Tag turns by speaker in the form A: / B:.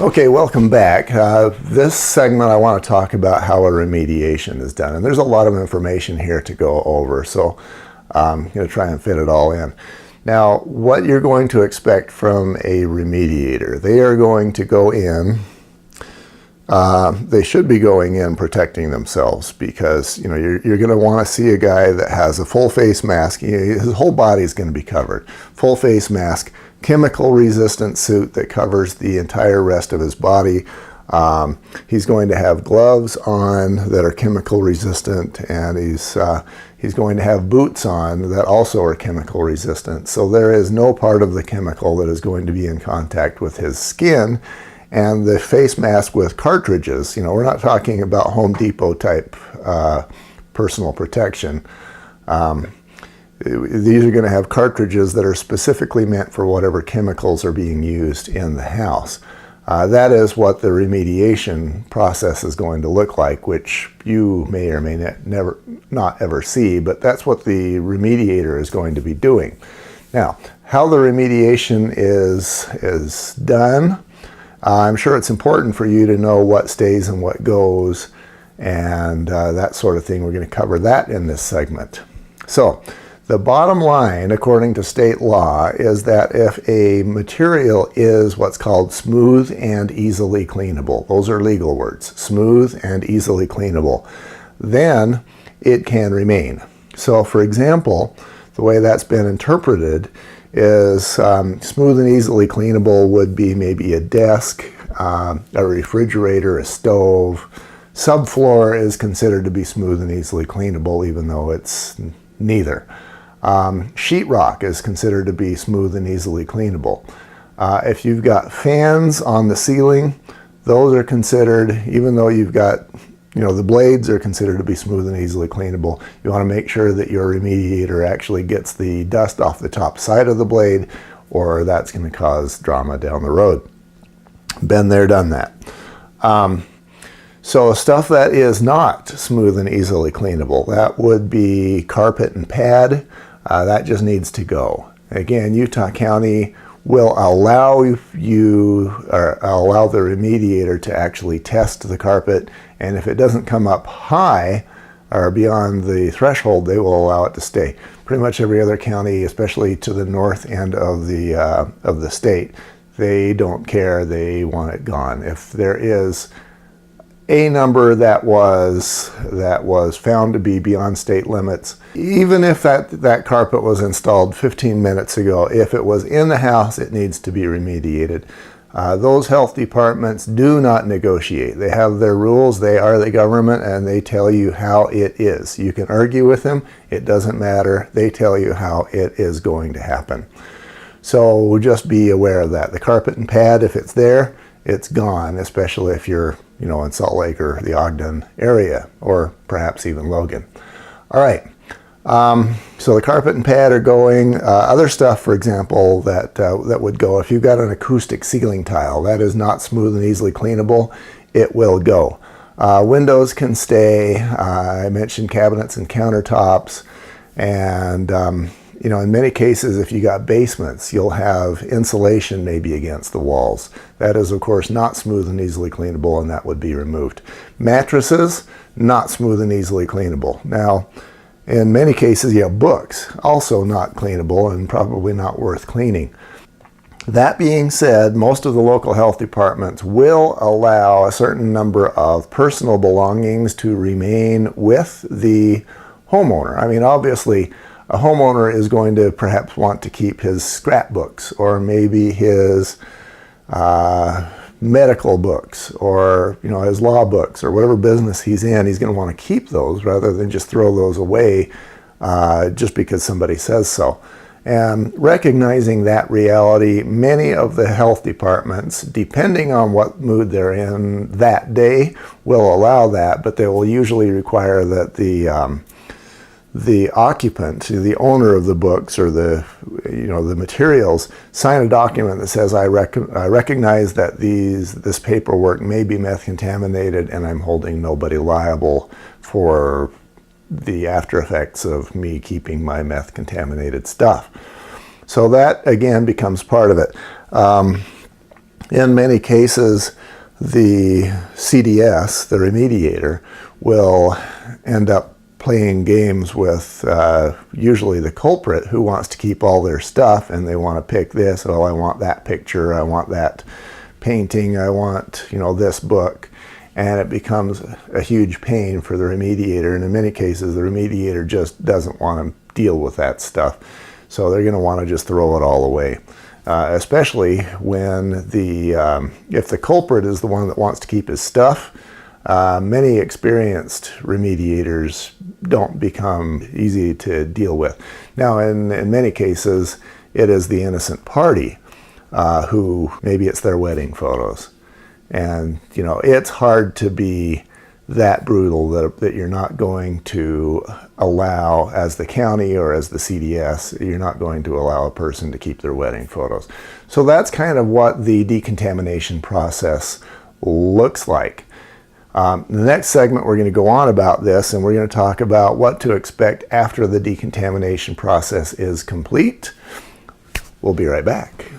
A: Okay, welcome back. This segment I want to talk about how a remediation is done. And there's a lot of information here to go over, so I'm going to try and fit it all in. Now, what you're going to expect from a remediator, they are going to go in, they should be going in protecting themselves, because you're going to want to see a guy that has a full face mask. His whole body is going to be covered. Full face mask, chemical resistant suit that covers the entire rest of his body. He's going to have gloves on that are chemical resistant, and he's going to have boots on that also are chemical resistant. So there is no part of the chemical that is going to be in contact with his skin. And the face mask with cartridges, we're not talking about Home Depot type personal protection. These are going to have cartridges that are specifically meant for whatever chemicals are being used in the house. That is what the remediation process is going to look like, which you may or may not ever see, but that's what the remediator is going to be doing. Now, how the remediation is done, I'm sure it's important for you to know what stays and what goes, and that sort of thing. We're going to cover that in this segment. So, the bottom line, according to state law, is that if a material is what's called smooth and easily cleanable, those are legal words, smooth and easily cleanable, then it can remain. So, for example, the way that's been interpreted is smooth and easily cleanable would be maybe a desk, a refrigerator, a stove. Subfloor is considered to be smooth and easily cleanable, even though it's neither. Sheetrock is considered to be smooth and easily cleanable. If you've got fans on the ceiling, those are considered, even though you've got, the blades are considered to be smooth and easily cleanable. You want to make sure that your remediator actually gets the dust off the top side of the blade, or that's going to cause drama down the road. Been there, done that. So stuff that is not smooth and easily cleanable, that would be carpet and pad. That just needs to go. Again, Utah County will allow the remediator to actually test the carpet, and if it doesn't come up high or beyond the threshold, they will allow it to stay. Pretty much every other county, especially to the north end of the state, they don't care. They want it gone. If there is a number that was found to be beyond state limits, even if that carpet was installed 15 minutes ago, if it was in the house, it needs to be remediated. Those health departments do not negotiate. They have their rules. They are the government, and they tell you how it is. You can argue with them. It doesn't matter. They tell you how it is going to happen. So just be aware of that. The carpet and pad, if it's there, it's gone, especially if you're in Salt Lake or the Ogden area, or perhaps even Logan. All right, so the carpet and pad are going. Other stuff, for example, that would go, if you've got an acoustic ceiling tile, that is not smooth and easily cleanable, it will go. Windows can stay. I mentioned cabinets and countertops, and in many cases, if you got basements, you'll have insulation maybe against the walls. That is, of course, not smooth and easily cleanable, and that would be removed. Mattresses, not smooth and easily cleanable. Now, in many cases, books, also not cleanable and probably not worth cleaning. That being said, most of the local health departments will allow a certain number of personal belongings to remain with the homeowner. I mean, obviously, a homeowner is going to perhaps want to keep his scrapbooks, or maybe his medical books, or his law books, or whatever business he's in. He's going to want to keep those rather than just throw those away just because somebody says so. And recognizing that reality, many of the health departments, depending on what mood they're in that day, will allow that, but they will usually require that the occupant, the owner of the books or the materials, sign a document that says, I recognize that this paperwork may be meth contaminated, and I'm holding nobody liable for the after effects of me keeping my meth contaminated stuff. So that again becomes part of it. In many cases, the CDS, the remediator, will end up playing games with usually the culprit, who wants to keep all their stuff, and they want to pick this. Oh, I want that picture, I want that painting, I want, this book. And it becomes a huge pain for the remediator. And in many cases, the remediator just doesn't want to deal with that stuff. So they're going to want to just throw it all away. Especially when if the culprit is the one that wants to keep his stuff, many experienced remediators don't become easy to deal with. Now, in many cases, it is the innocent party who, maybe it's their wedding photos. And, it's hard to be that brutal that you're not going to allow, as the county or as the CDS, you're not going to allow a person to keep their wedding photos. So that's kind of what the decontamination process looks like. The next segment, we're going to go on about this, and we're going to talk about what to expect after the decontamination process is complete. We'll be right back.